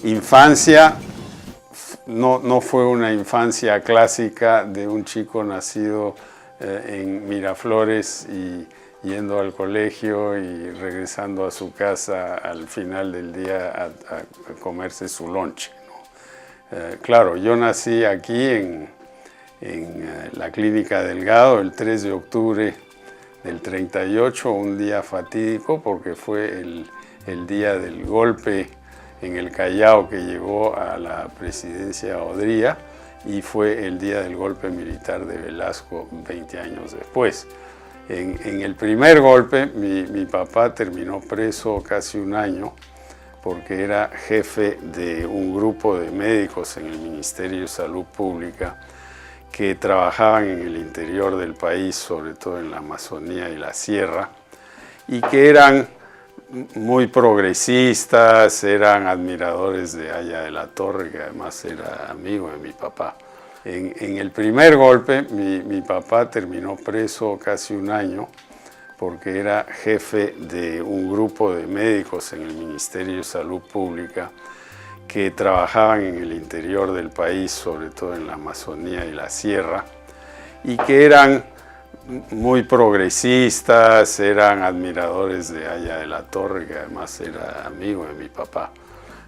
infancia no fue una infancia clásica de un chico nacido en Miraflores y yendo al colegio y regresando a su casa al final del día a comerse su lonche, ¿no? Claro, yo nací aquí en la Clínica Delgado el 3 de octubre del 38, un día fatídico porque fue el día del golpe en el Callao que llevó a la presidencia a Odría, y fue el día del golpe militar de Velasco 20 años después. En el primer golpe mi papá terminó preso casi un año porque era jefe de un grupo de médicos en el Ministerio de Salud Pública que trabajaban en el interior del país, sobre todo en la Amazonía y la Sierra, y que eran muy progresistas, eran admiradores de Aya de la Torre, que además era amigo de mi papá. En el primer golpe mi papá terminó preso casi un año porque era jefe de un grupo de médicos en el Ministerio de Salud Pública que trabajaban en el interior del país, sobre todo en la Amazonía y la Sierra, y que eran muy progresistas, eran admiradores de Aya de la Torre, que además era amigo de mi papá.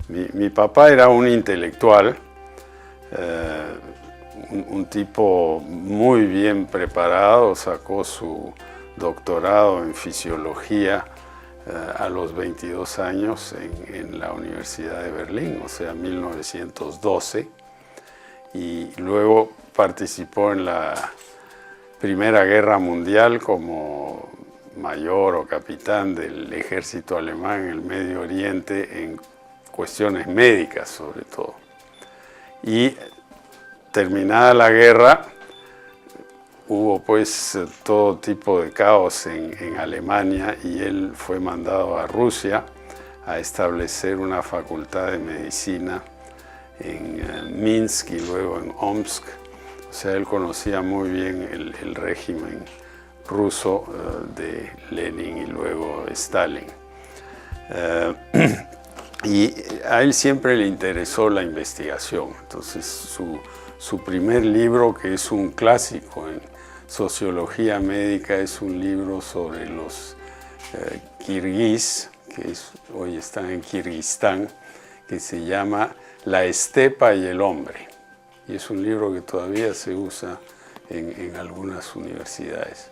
Mi papá era un intelectual, un tipo muy bien preparado, sacó su doctorado en fisiología a los 22 años en la Universidad de Berlín, o sea, 1912, y luego participó en la Primera Guerra Mundial como mayor o capitán del ejército alemán en el Medio Oriente en cuestiones médicas sobre todo. Y terminada la guerra, hubo pues todo tipo de caos en Alemania y él fue mandado a Rusia a establecer una facultad de medicina en Minsk y luego en Omsk. O sea, él conocía muy bien el régimen ruso de Lenin y luego Stalin. Y a él siempre le interesó la investigación. Entonces su primer libro, que es un clásico en sociología médica, es un libro sobre los kirguís, que hoy están en Kirguistán, que se llama La estepa y el hombre. Y es un libro que todavía se usa en algunas universidades.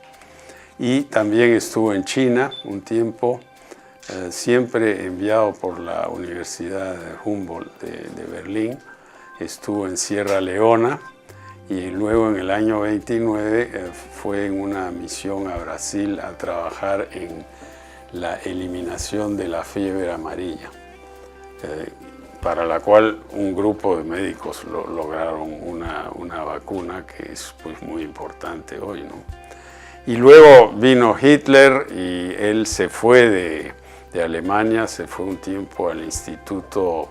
Y también estuvo en China un tiempo, siempre enviado por la Universidad Humboldt de Berlín. Estuvo en Sierra Leona y luego en el año 29 fue en una misión a Brasil a trabajar en la eliminación de la fiebre amarilla, para la cual un grupo de médicos lograron una vacuna que es pues muy importante hoy, ¿no? Y luego vino Hitler y él se fue de Alemania, se fue un tiempo al Instituto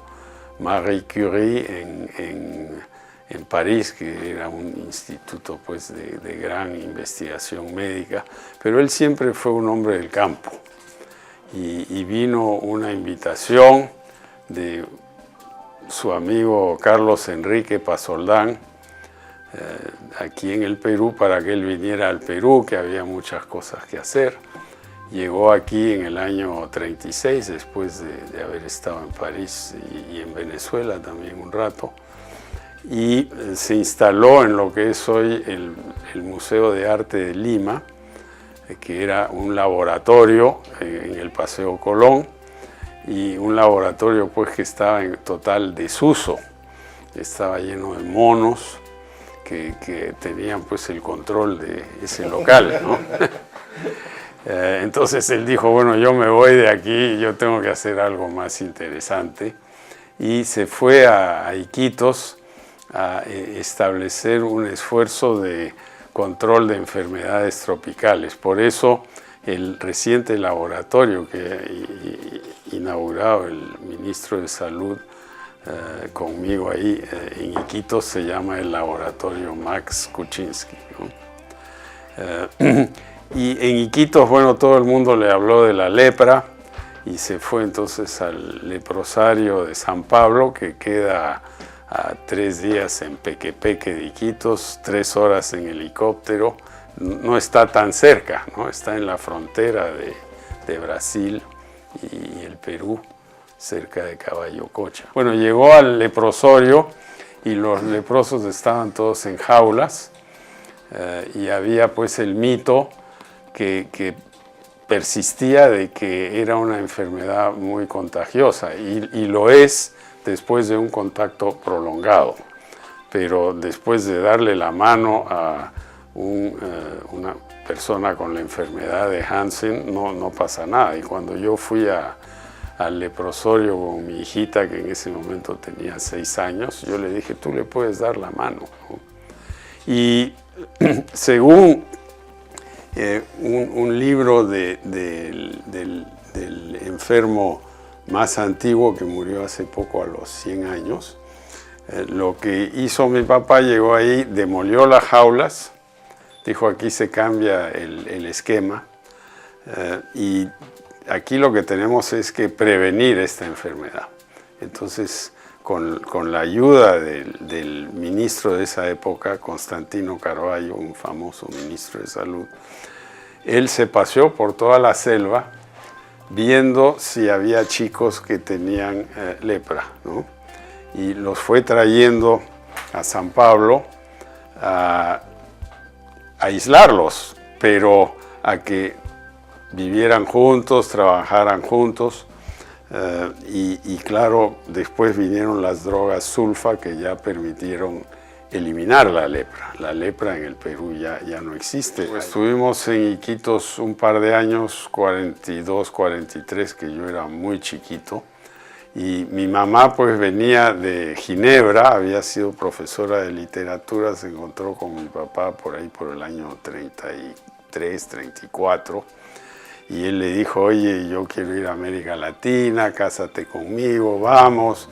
Marie Curie en París, que era un instituto pues de gran investigación médica, pero él siempre fue un hombre del campo. Y vino una invitación de su amigo Carlos Enrique Pasoldán aquí en el Perú para que él viniera al Perú, que había muchas cosas que hacer. Llegó aquí en el año 36, después de haber estado en París y en Venezuela también un rato, y se instaló en lo que es hoy el Museo de Arte de Lima, que era un laboratorio en el Paseo Colón, y un laboratorio pues que estaba en total desuso, estaba lleno de monos que tenían pues el control de ese local, ¿no? Entonces él dijo, bueno, yo me voy de aquí, yo tengo que hacer algo más interesante, y se fue a Iquitos a establecer un esfuerzo de control de enfermedades tropicales. Por eso el reciente laboratorio que ha inaugurado el ministro de Salud conmigo ahí en Iquitos se llama el laboratorio Max Kuczynski, ¿no? Y en Iquitos, bueno, todo el mundo le habló de la lepra y se fue entonces al leprosario de San Pablo, que queda a 3 días en Pequepeque de Iquitos, 3 horas en helicóptero. No está tan cerca, ¿no? Está en la frontera de Brasil y el Perú, cerca de Caballococha. Bueno, llegó al leprosorio y los leprosos estaban todos en jaulas, y había pues el mito que persistía de que era una enfermedad muy contagiosa, y lo es después de un contacto prolongado, pero después de darle la mano a una persona con la enfermedad de Hansen no pasa nada. Y cuando yo fui al leprosorio con mi hijita, que en ese momento tenía 6 años, yo le dije, tú le puedes dar la mano, ¿no? Y según un libro del enfermo más antiguo que murió hace poco, a los 100 años, lo que hizo mi papá, llegó ahí, demolió las jaulas, dijo aquí se cambia el esquema, y aquí lo que tenemos es que prevenir esta enfermedad. Entonces, con la ayuda del ministro de esa época, Constantino Carvalho, un famoso ministro de salud, él se paseó por toda la selva viendo si había chicos que tenían lepra, ¿no? Y los fue trayendo a San Pablo a aislarlos, pero a que vivieran juntos, trabajaran juntos, y claro, después vinieron las drogas sulfa que ya permitieron eliminar la lepra. La lepra en el Perú ya no existe. Pues estuvimos en Iquitos un par de años, 42, 43, que yo era muy chiquito, y mi mamá pues venía de Ginebra, había sido profesora de literatura, se encontró con mi papá por ahí por el año 33, 34, y él le dijo, oye, yo quiero ir a América Latina, cásate conmigo, vamos.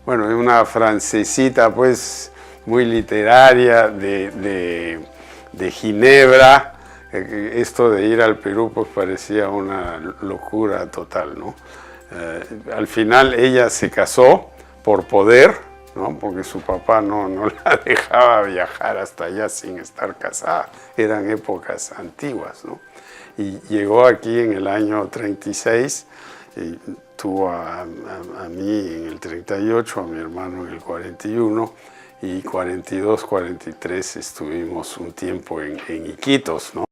Bueno, una francesita pues muy literaria de Ginebra, esto de ir al Perú pues parecía una locura total, ¿no? Al final ella se casó por poder, ¿no? Porque su papá no la dejaba viajar hasta allá sin estar casada. Eran épocas antiguas, ¿no? Y llegó aquí en el año 36, y tuvo a mí en el 38, a mi hermano en el 41, y 42, 43 estuvimos un tiempo en Iquitos, ¿no?